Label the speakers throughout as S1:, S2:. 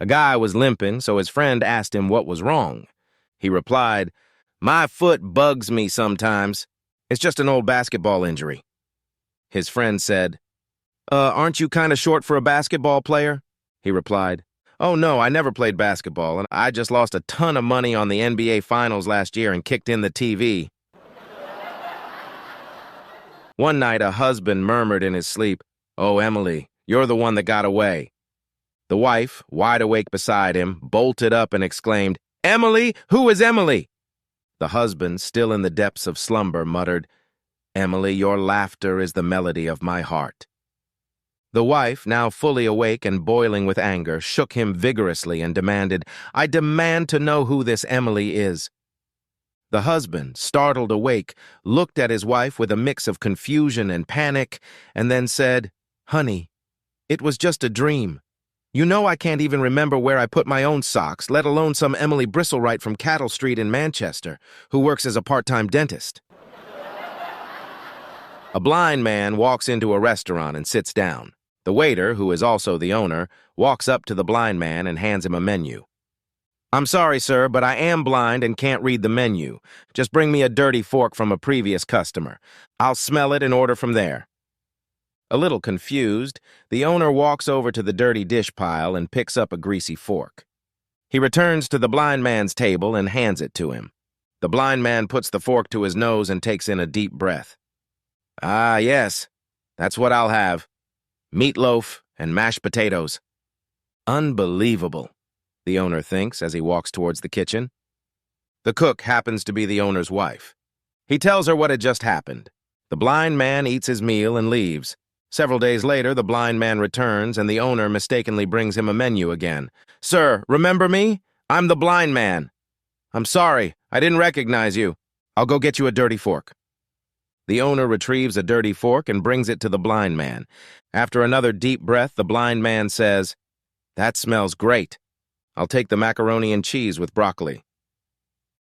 S1: A guy was limping, so his friend asked him what was wrong. He replied, "My foot bugs me sometimes. It's just an old basketball injury." His friend said, Aren't you kind of short for a basketball player?" He replied, "Oh no, I never played basketball, and I just lost a ton of money on the NBA Finals last year and kicked in the TV." One night, a husband murmured in his sleep, "Oh, Emily, you're the one that got away." The wife, wide awake beside him, bolted up and exclaimed, "Emily? Who is Emily?" The husband, still in the depths of slumber, muttered, "Emily, your laughter is the melody of my heart." The wife, now fully awake and boiling with anger, shook him vigorously and demanded, "I demand to know who this Emily is." The husband, startled awake, looked at his wife with a mix of confusion and panic, and then said, "Honey, it was just a dream. You know I can't even remember where I put my own socks, let alone some Emily Bristlewright from Cattle Street in Manchester, who works as a part-time dentist." A blind man walks into a restaurant and sits down. The waiter, who is also the owner, walks up to the blind man and hands him a menu. "I'm sorry, sir, but I am blind and can't read the menu. Just bring me a dirty fork from a previous customer. I'll smell it and order from there." A little confused, the owner walks over to the dirty dish pile and picks up a greasy fork. He returns to the blind man's table and hands it to him. The blind man puts the fork to his nose and takes in a deep breath. "Ah, yes, that's what I'll have. Meatloaf and mashed potatoes." Unbelievable, the owner thinks as he walks towards the kitchen. The cook happens to be the owner's wife. He tells her what had just happened. The blind man eats his meal and leaves. Several days later, the blind man returns and the owner mistakenly brings him a menu again. "Sir, remember me? I'm the blind man." "I'm sorry, I didn't recognize you. I'll go get you a dirty fork." The owner retrieves a dirty fork and brings it to the blind man. After another deep breath, the blind man says, "That smells great. I'll take the macaroni and cheese with broccoli."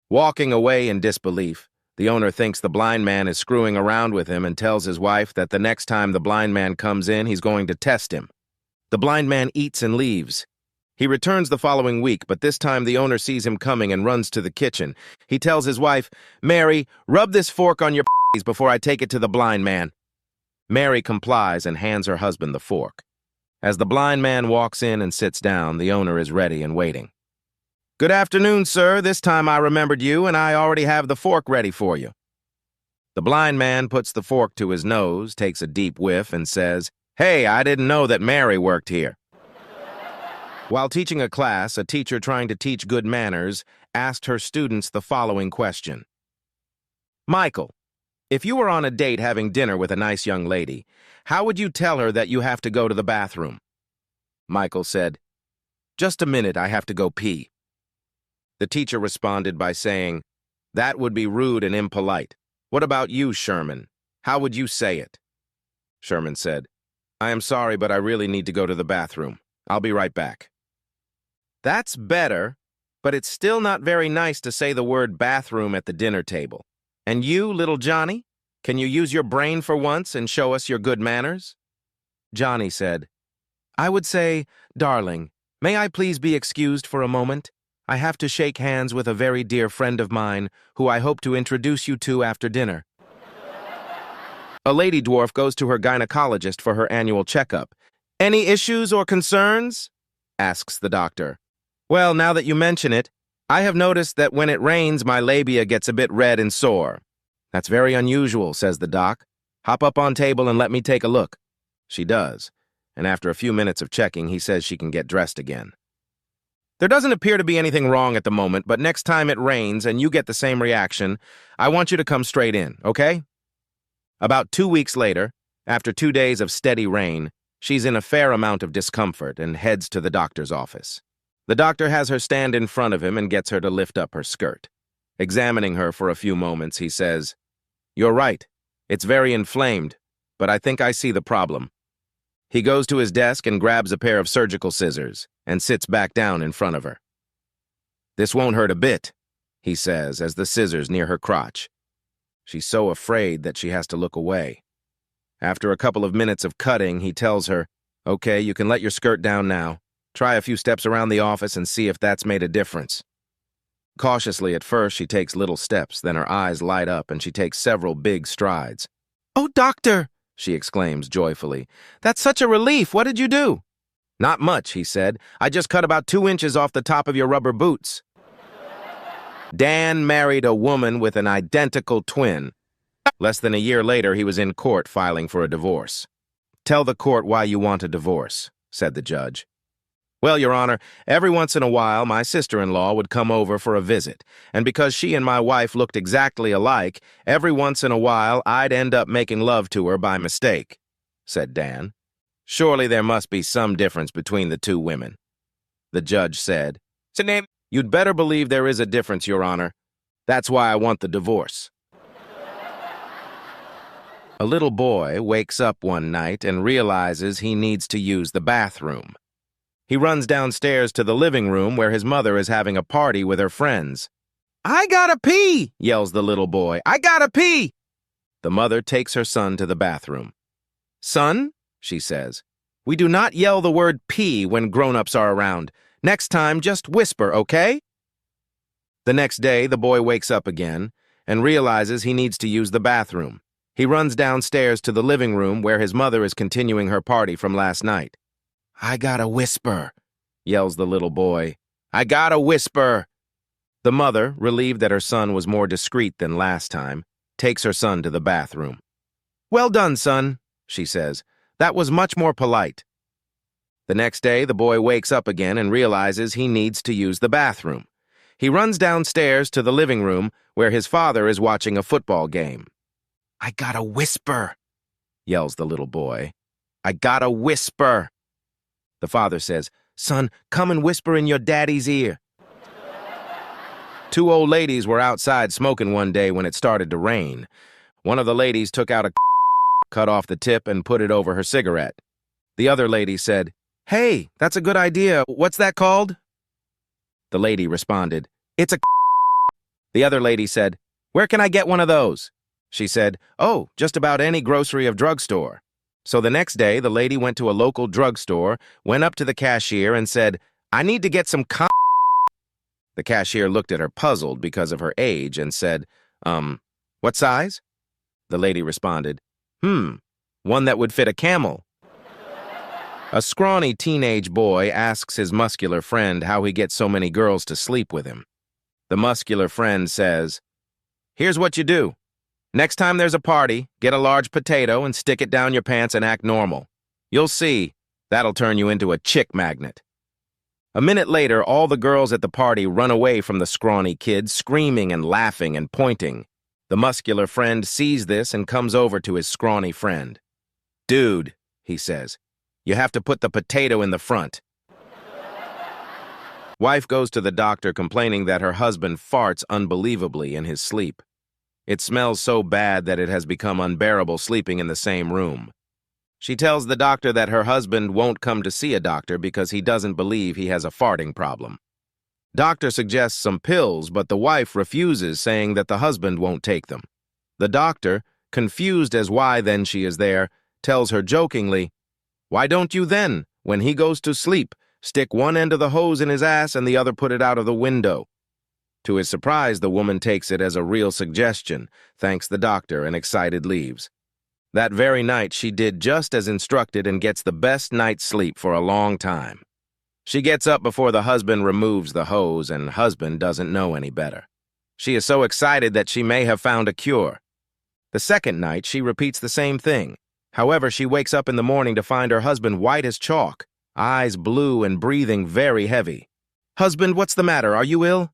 S1: Walking away in disbelief, the owner thinks the blind man is screwing around with him and tells his wife that the next time the blind man comes in, he's going to test him. The blind man eats and leaves. He returns the following week, but this time the owner sees him coming and runs to the kitchen. He tells his wife, "Mary, rub this fork on your before I take it to the blind man." Mary complies and hands her husband the fork. As the blind man walks in and sits down, the owner is ready and waiting. "Good afternoon, sir. This time I remembered you, and I already have the fork ready for you." The blind man puts the fork to his nose, takes a deep whiff, and says, "Hey, I didn't know that Mary worked here." While teaching a class, a teacher trying to teach good manners asked her students the following question. "Michael, if you were on a date having dinner with a nice young lady, how would you tell her that you have to go to the bathroom?" Michael said, "Just a minute, I have to go pee." The teacher responded by saying, "That would be rude and impolite. What about you, Sherman? How would you say it?" Sherman said, "I am sorry, but I really need to go to the bathroom. I'll be right back." That's better, but it's still not very nice to say the word bathroom at the dinner table. And you, little Johnny, can you use your brain for once and show us your good manners? Johnny said, "I would say, darling, may I please be excused for a moment? I have to shake hands with a very dear friend of mine, who I hope to introduce you to after dinner." A lady dwarf goes to her gynecologist for her annual checkup. "Any issues or concerns?" asks the doctor. "Well, now that you mention it, I have noticed that when it rains, my labia gets a bit red and sore." "That's very unusual," says the doc. "Hop up on table and let me take a look." She does, and after a few minutes of checking, he says she can get dressed again. "There doesn't appear to be anything wrong at the moment, but next time it rains and you get the same reaction, I want you to come straight in, okay?" About 2 weeks later, after 2 days of steady rain, she's in a fair amount of discomfort and heads to the doctor's office. The doctor has her stand in front of him and gets her to lift up her skirt. Examining her for a few moments, he says, "You're right. It's very inflamed, but I think I see the problem." He goes to his desk and grabs a pair of surgical scissors and sits back down in front of her. "This won't hurt a bit," he says as the scissors near her crotch. She's so afraid that she has to look away. After a couple of minutes of cutting, he tells her, "Okay, you can let your skirt down now. Try a few steps around the office and see if that's made a difference. Cautiously at first, she takes little steps, then her eyes light up and she takes several big strides. "Oh, doctor!" she exclaims joyfully. "That's such a relief. What did you do?" "Not much," he said. "I just cut about 2 inches off the top of your rubber boots." Dan married a woman with an identical twin. Less than a year later, he was in court filing for a divorce. "Tell the court why you want a divorce," said the judge. "Well, Your Honor, every once in a while, my sister-in-law would come over for a visit, and because she and my wife looked exactly alike, every once in a while I'd end up making love to her by mistake," said Dan. "Surely there must be some difference between the two women." The judge said, "You'd better believe there is a difference, Your Honor. That's why I want the divorce." A little boy wakes up one night and realizes he needs to use the bathroom. He runs downstairs to the living room where his mother is having a party with her friends. "I gotta pee!" yells the little boy. "I gotta pee!" The mother takes her son to the bathroom. "Son," she says, "we do not yell the word pee when grown-ups are around. Next time, just whisper, okay?" The next day, the boy wakes up again and realizes he needs to use the bathroom. He runs downstairs to the living room where his mother is continuing her party from last night. "I gotta whisper," yells the little boy. "I gotta whisper." The mother, relieved that her son was more discreet than last time, takes her son to the bathroom. "Well done, son," she says. "That was much more polite." The next day, the boy wakes up again and realizes he needs to use the bathroom. He runs downstairs to the living room where his father is watching a football game. "I gotta whisper," yells the little boy. "I gotta whisper." The father says, "Son, come and whisper in your daddy's ear." 2 old ladies were outside smoking one day when it started to rain. One of the ladies took out a cut off the tip and put it over her cigarette. The other lady said, "Hey, that's a good idea. What's that called?" The lady responded, "It's a." The other lady said, "Where can I get one of those?" She said, "Oh, just about any grocery or drugstore." So the next day, the lady went to a local drugstore, went up to the cashier and said, "I need to get some The cashier looked at her puzzled because of her age and said, "What size?" The lady responded, "One that would fit a camel." A scrawny teenage boy asks his muscular friend how he gets so many girls to sleep with him. The muscular friend says, "Here's what you do. Next time there's a party, get a large potato and stick it down your pants and act normal. You'll see, that'll turn you into a chick magnet." A minute later, all the girls at the party run away from the scrawny kid, screaming and laughing and pointing. The muscular friend sees this and comes over to his scrawny friend. "Dude," he says, "you have to put the potato in the front." Wife goes to the doctor complaining that her husband farts unbelievably in his sleep. It smells so bad that it has become unbearable sleeping in the same room. She tells the doctor that her husband won't come to see a doctor because he doesn't believe he has a farting problem. Doctor suggests some pills, but the wife refuses, saying that the husband won't take them. The doctor, confused as why then she is there, tells her jokingly, "Why don't you then, when he goes to sleep, stick one end of the hose in his ass and the other put it out of the window?" To his surprise, the woman takes it as a real suggestion, thanks the doctor, and excited leaves. That very night, she did just as instructed and gets the best night's sleep for a long time. She gets up before the husband removes the hose, and husband doesn't know any better. She is so excited that she may have found a cure. The second night, she repeats the same thing. However, she wakes up in the morning to find her husband white as chalk, eyes blue and breathing very heavy. "Husband, what's the matter? Are you ill?"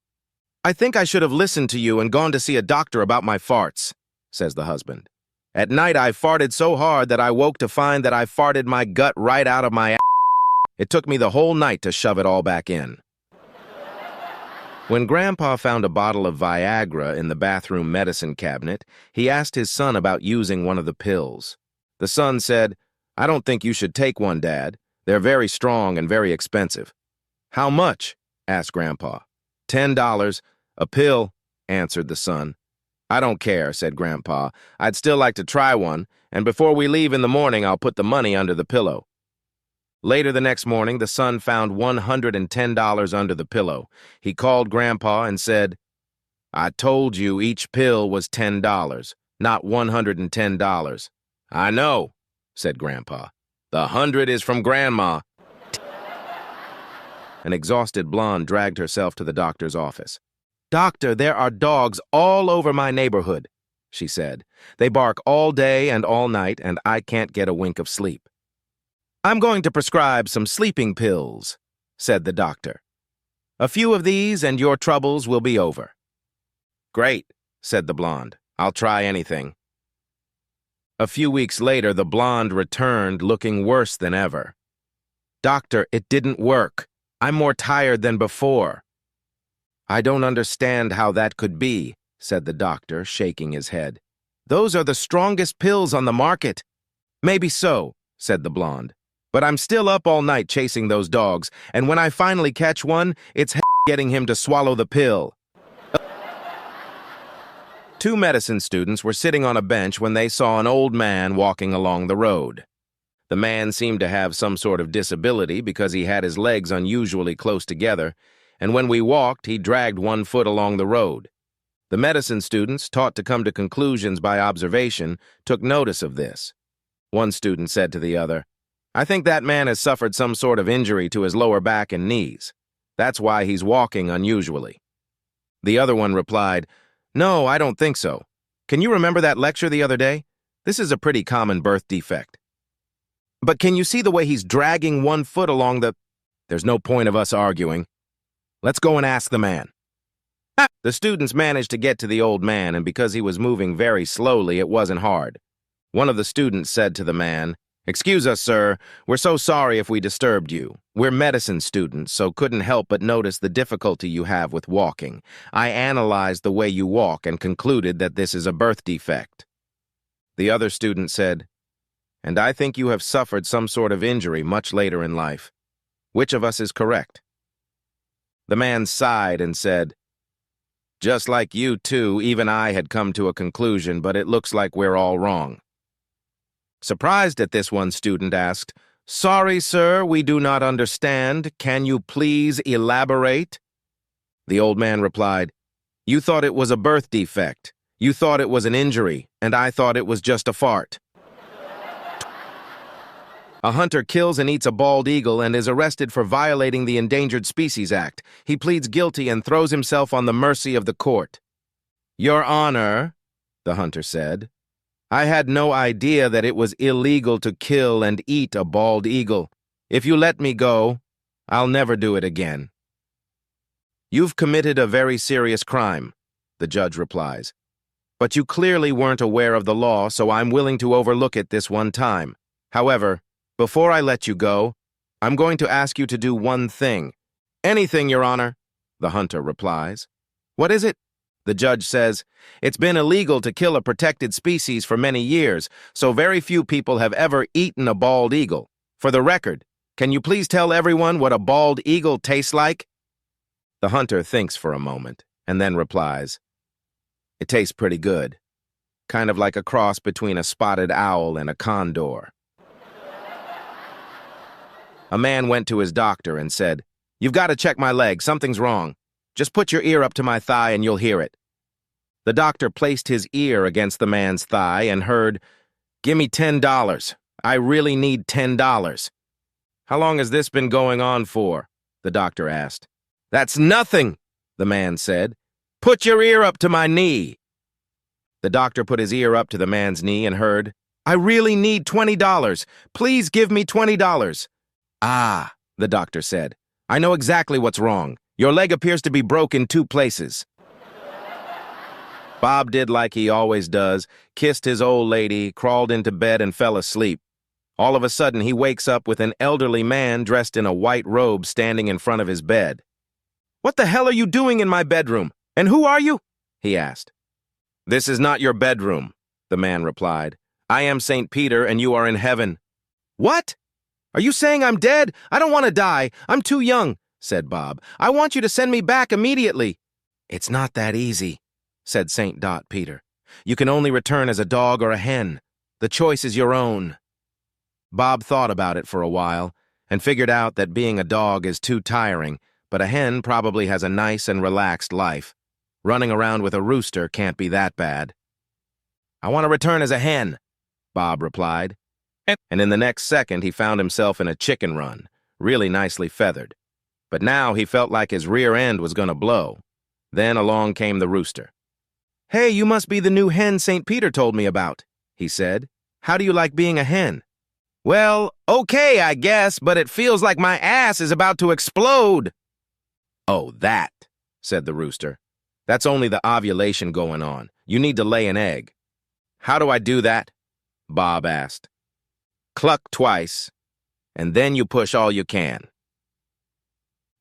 S1: "I think I should have listened to you and gone to see a doctor about my farts," says the husband. "At night I farted so hard that I woke to find that I farted my gut right out of my ass. It took me the whole night to shove it all back in." When Grandpa found a bottle of Viagra in the bathroom medicine cabinet, he asked his son about using one of the pills. The son said, "I don't think you should take one, Dad. They're very strong and very expensive." "How much?" asked Grandpa. $10, a pill," answered the son. "I don't care," said Grandpa. "I'd still like to try one, and before we leave in the morning, I'll put the money under the pillow." Later the next morning, the son found $110 under the pillow. He called Grandpa and said, "I told you each pill was $10, not $110. "I know," said Grandpa. "The 100 is from Grandma." An exhausted blonde dragged herself to the doctor's office. "Doctor, there are dogs all over my neighborhood," she said. "They bark all day and all night, and I can't get a wink of sleep." "I'm going to prescribe some sleeping pills," said the doctor. "A few of these and your troubles will be over." "Great," said the blonde. "I'll try anything." A few weeks later, the blonde returned looking worse than ever. "Doctor, it didn't work. I'm more tired than before." "I don't understand how that could be," said the doctor, shaking his head. "Those are the strongest pills on the market." "Maybe so," said the blonde. "But I'm still up all night chasing those dogs, and when I finally catch one, it's getting him to swallow the pill." Two medicine students were sitting on a bench when they saw an old man walking along the road. The man seemed to have some sort of disability because he had his legs unusually close together, and when we walked, he dragged one foot along the road. The medicine students, taught to come to conclusions by observation, took notice of this. One student said to the other, "I think that man has suffered some sort of injury to his lower back and knees. That's why he's walking unusually." The other one replied, "No, I don't think so. Can you remember that lecture the other day? This is a pretty common birth defect. But can you see the way he's dragging one foot along the—" "There's no point of us arguing. Let's go and ask the man." The students managed to get to the old man, and because he was moving very slowly, it wasn't hard. One of the students said to the man, "Excuse us, sir. We're so sorry if we disturbed you. We're medicine students, so couldn't help but notice the difficulty you have with walking. I analyzed the way you walk and concluded that this is a birth defect." The other student said, "And I think you have suffered some sort of injury much later in life. Which of us is correct?" The man sighed and said, "Just like you two, even I had come to a conclusion, but it looks like we're all wrong." Surprised at this, one student asked, "Sorry, sir, we do not understand. Can you please elaborate?" The old man replied, "You thought it was a birth defect. You thought it was an injury, and I thought it was just a fart." A hunter kills and eats a bald eagle and is arrested for violating the Endangered Species Act. He pleads guilty and throws himself on the mercy of the court. "Your Honor," the hunter said, "I had no idea that it was illegal to kill and eat a bald eagle. If you let me go, I'll never do it again." "You've committed a very serious crime," the judge replies. "But you clearly weren't aware of the law, so I'm willing to overlook it this one time. However, before I let you go, I'm going to ask you to do one thing." "Anything, Your Honor," the hunter replies. "What is it?" The judge says, "It's been illegal to kill a protected species for many years, so very few people have ever eaten a bald eagle. For the record, can you please tell everyone what a bald eagle tastes like?" The hunter thinks for a moment, and then replies, "It tastes pretty good. Kind of like a cross between a spotted owl and a condor." A man went to his doctor and said, "You've got to check my leg. Something's wrong. Just put your ear up to my thigh and you'll hear it." The doctor placed his ear against the man's thigh and heard, "Give me $10. I really need $10. "How long has this been going on for?" the doctor asked. "That's nothing," the man said. "Put your ear up to my knee." The doctor put his ear up to the man's knee and heard, "I really need $20. Please give me $20. "Ah," the doctor said, "I know exactly what's wrong. Your leg appears to be broke in two places." Bob did like he always does, kissed his old lady, crawled into bed, and fell asleep. All of a sudden, he wakes up with an elderly man dressed in a white robe standing in front of his bed. "What the hell are you doing in my bedroom? And who are you?" he asked. "This is not your bedroom," the man replied. "I am St. Peter, and you are in heaven." "What? Are you saying I'm dead? I don't want to die. I'm too young," said Bob. "I want you to send me back immediately." "It's not that easy," said St. Peter. "You can only return as a dog or a hen. The choice is your own." Bob thought about it for a while, and figured out that being a dog is too tiring, but a hen probably has a nice and relaxed life. Running around with a rooster can't be that bad. "I want to return as a hen," Bob replied. And in the next second, he found himself in a chicken run, really nicely feathered. But now he felt like his rear end was going to blow. Then along came the rooster. "Hey, you must be the new hen St. Peter told me about," he said. "How do you like being a hen?" "Well, okay, I guess, but it feels like my ass is about to explode." "Oh, that," said the rooster. "That's only the ovulation going on. You need to lay an egg." "How do I do that?" Bob asked. "Cluck twice, and then you push all you can."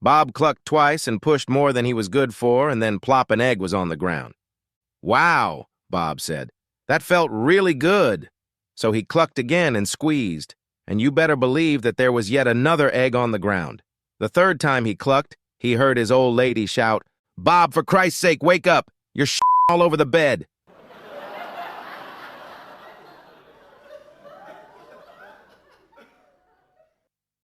S1: Bob clucked twice and pushed more than he was good for, and then plop, an egg was on the ground. "Wow," Bob said. "That felt really good." So he clucked again and squeezed, and you better believe that there was yet another egg on the ground. The third time he clucked, he heard his old lady shout, "Bob, for Christ's sake, wake up! You're all over the bed."